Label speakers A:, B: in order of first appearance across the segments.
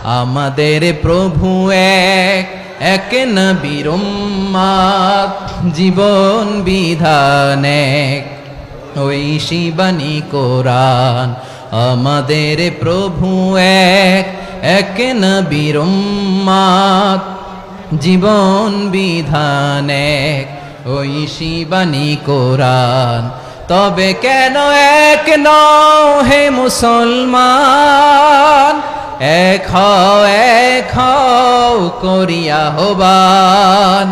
A: আমাদের প্রভু এক, এক নবীর উম্মত, জীবন বিধান এক, ঐশী বাণী কোরআন। আমাদের প্রভু এক, এক নবীর উম্মত, জীবন বিধান এক, ঐশী বাণী কোরআন। তবে কেন এক নও হে মুসলমান, এক হও করিয়া আহ্বান।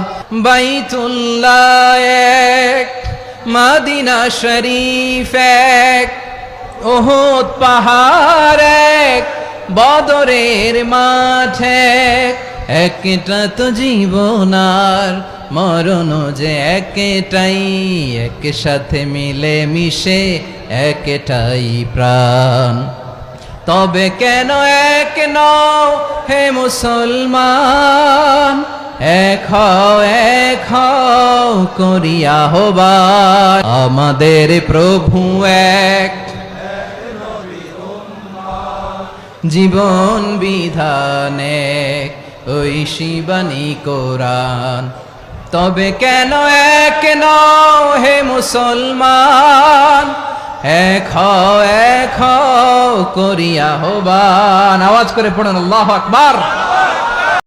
A: বাইতুল্লাহ এক, মদিনা শরীফ এক, উহুদ পাহাড় এক, বদরের মাঠ এক। একটা তো জীবন আর মরণ যে একটাই, একসাথে মিলে মিশে একটাই প্রাণ। তবে কেন এক নও হে মুসলমান, এক হও করিয়া আহ্বান। আমাদের প্রভু এক, জীবন বিধান এক, ঐশী বাণী কোরআন। তবে কেন এক নও হে মুসলমান, এক হও করিয়া আহ্বান। আওয়াজ করে পড়ুন আল্লাহু আকবার।